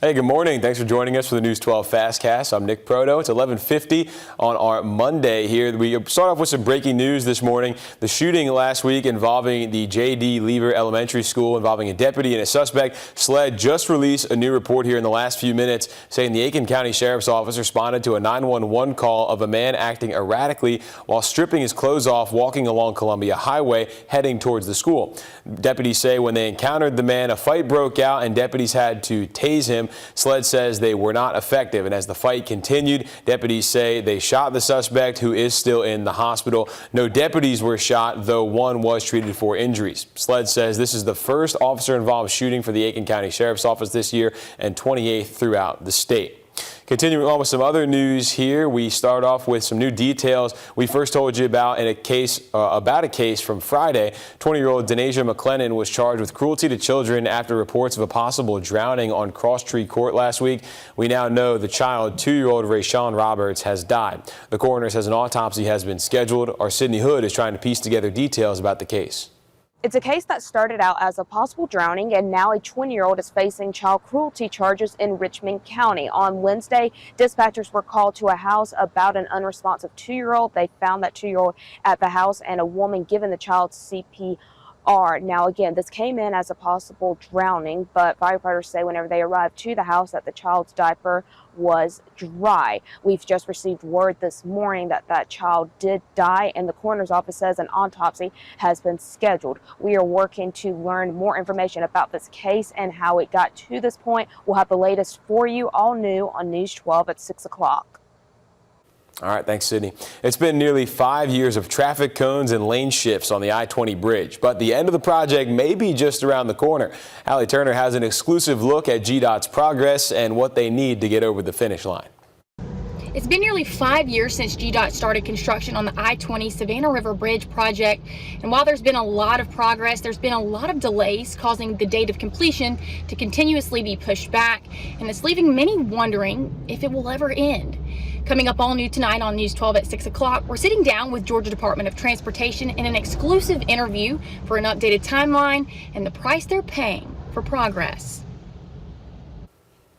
Hey, good morning. Thanks for joining us for the News 12 FastCast. I'm Nick Proto. It's 11:50 on our Monday here. We start off with some breaking news this morning. The shooting last week involving the J.D. Lever Elementary School involving a deputy and a suspect. SLED just released a new report here in the last few minutes saying the Aiken County Sheriff's Office responded to a 911 call of a man acting erratically while stripping his clothes off walking along Columbia Highway heading towards the school. Deputies say when they encountered the man, a fight broke out and deputies had to tase him. SLED says they were not effective, and as the fight continued, deputies say they shot the suspect, who is still in the hospital. No deputies were shot, though one was treated for injuries. SLED says this is the first officer-involved shooting for the Aiken County Sheriff's Office this year and 28th throughout the state. Continuing on with some other news here, we start off with some new details. We first told you about a case from Friday. 20-year-old Denasia McLennan was charged with cruelty to children after reports of a possible drowning on Cross Tree Court last week. We now know the child, 2-year-old Rayshawn Roberts, has died. The coroner says an autopsy has been scheduled. Our Sydney Hood is trying to piece together details about the case. It's a case that started out as a possible drowning, and now a 20-year-old is facing child cruelty charges in Richmond County. On Wednesday, dispatchers were called to a house about an unresponsive 2-year-old. They found that 2-year-old at the house and a woman giving the child CPR. Now, again, this came in as a possible drowning, but firefighters say whenever they arrived to the house that the child's diaper was dry. We've just received word this morning that that child did die, and the coroner's office says an autopsy has been scheduled. We are working to learn more information about this case and how it got to this point. We'll have the latest for you, all new on News 12 at 6 o'clock. All right, thanks, Sydney. It's been nearly 5 years of traffic cones and lane shifts on the I-20 bridge, but the end of the project may be just around the corner. Allie Turner has an exclusive look at GDOT's progress and what they need to get over the finish line. It's been nearly 5 years since GDOT started construction on the I-20 Savannah River Bridge project, and while there's been a lot of progress, there's been a lot of delays causing the date of completion to continuously be pushed back, and it's leaving many wondering if it will ever end. Coming up all new tonight on News 12 at 6 o'clock, we're sitting down with Georgia Department of Transportation in an exclusive interview for an updated timeline and the price they're paying for progress.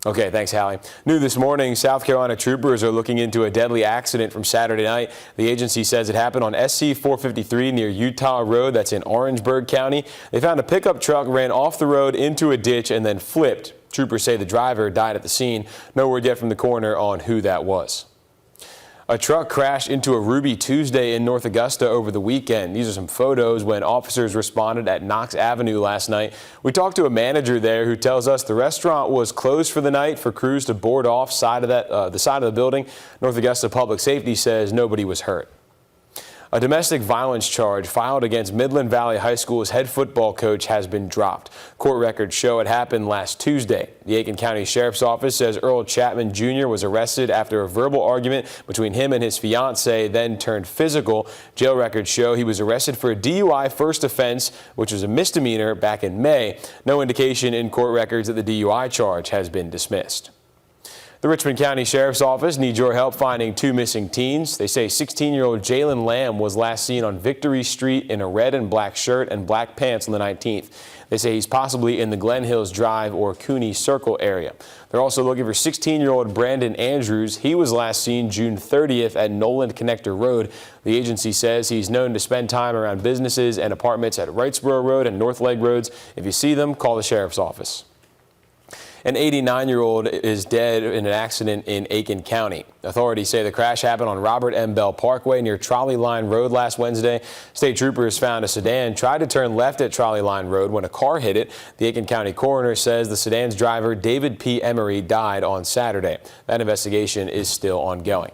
Okay, thanks, Hallie. New this morning, South Carolina troopers are looking into a deadly accident from Saturday night. The agency says it happened on SC 453 near Utah Road. That's in Orangeburg County. They found a pickup truck ran off the road into a ditch and then flipped. Troopers say the driver died at the scene. No word yet from the coroner on who that was. A truck crashed into a Ruby Tuesday in North Augusta over the weekend. These are some photos when officers responded at Knox Avenue last night. We talked to a manager there who tells us the restaurant was closed for the night for crews to board off the side of the building. North Augusta Public Safety says nobody was hurt. A domestic violence charge filed against Midland Valley High School's head football coach has been dropped. Court records show it happened last Tuesday. The Aiken County Sheriff's Office says Earl Chapman Jr. was arrested after a verbal argument between him and his fiancée then turned physical. Jail records show he was arrested for a DUI first offense, which was a misdemeanor, back in May. No indication in court records that the DUI charge has been dismissed. The Richmond County Sheriff's Office needs your help finding 2 missing teens. They say 16-year-old Jalen Lamb was last seen on Victory Street in a red and black shirt and black pants on the 19th. They say he's possibly in the Glen Hills Drive or Cooney Circle area. They're also looking for 16-year-old Brandon Andrews. He was last seen June 30th at Noland Connector Road. The agency says he's known to spend time around businesses and apartments at Wrightsboro Road and North Leg Roads. If you see them, call the Sheriff's Office. An 89-year-old is dead in an accident in Aiken County. Authorities say the crash happened on Robert M. Bell Parkway near Trolley Line Road last Wednesday. State troopers found a sedan tried to turn left at Trolley Line Road when a car hit it. The Aiken County coroner says the sedan's driver, David P. Emery, died on Saturday. That investigation is still ongoing.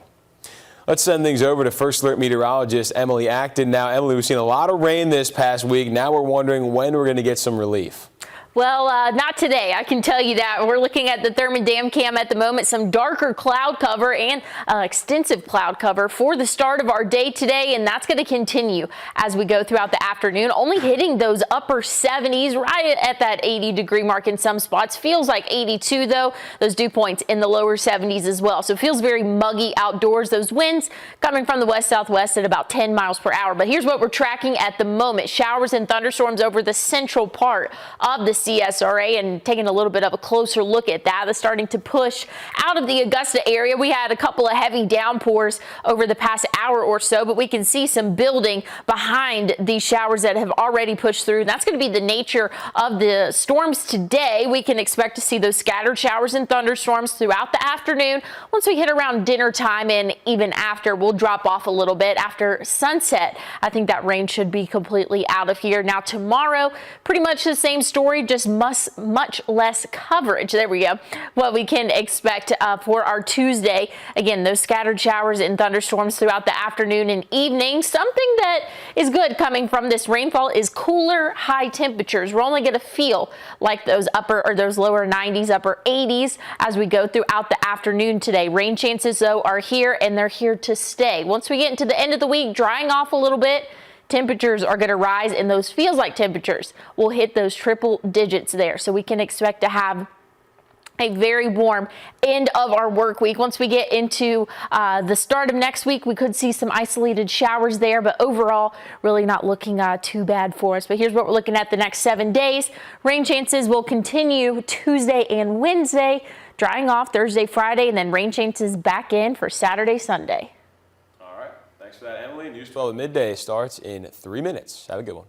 Let's send things over to First Alert meteorologist Emily Acton. Now, Emily, we've seen a lot of rain this past week. Now we're wondering when we're going to get some relief. Well, not today, I can tell you that. We're looking at the Thurman Dam cam at the moment, some darker cloud cover and extensive cloud cover for the start of our day today, and that's going to continue as we go throughout the afternoon, only hitting those upper 70s right at that 80-degree mark in some spots. Feels like 82, though. Those dew points in the lower 70s as well. So it feels very muggy outdoors. Those winds coming from the west-southwest at about 10 miles per hour. But here's what we're tracking at the moment. Showers and thunderstorms over the central part of the CSRA and taking a little bit of a closer look at that. That's starting to push out of the Augusta area. We had a couple of heavy downpours over the past hour or so, but we can see some building behind these showers that have already pushed through. That's going to be the nature of the storms today. We can expect to see those scattered showers and thunderstorms throughout the afternoon. Once we hit around dinner time and even after, we'll drop off a little bit. After sunset, I think that rain should be completely out of here. Now tomorrow, pretty much the same story, just much less coverage. There we go. What we can expect for our Tuesday. Again, those scattered showers and thunderstorms throughout the afternoon and evening. Something that is good coming from this rainfall is cooler high temperatures. We're only going to feel like those lower 90s, upper 80s as we go throughout the afternoon today. Rain chances, though, are here and they're here to stay. Once we get into the end of the week, drying off a little bit, temperatures are going to rise and those feels like temperatures will hit those triple digits there. So we can expect to have a very warm end of our work week. Once we get into the start of next week, we could see some isolated showers there, but overall, really not looking too bad for us. But here's what we're looking at the next 7 days. Rain chances will continue Tuesday and Wednesday, drying off Thursday, Friday, and then rain chances back in for Saturday, Sunday. All right. Thanks for that, Emily. News 12 at midday starts in 3 minutes. Have a good one.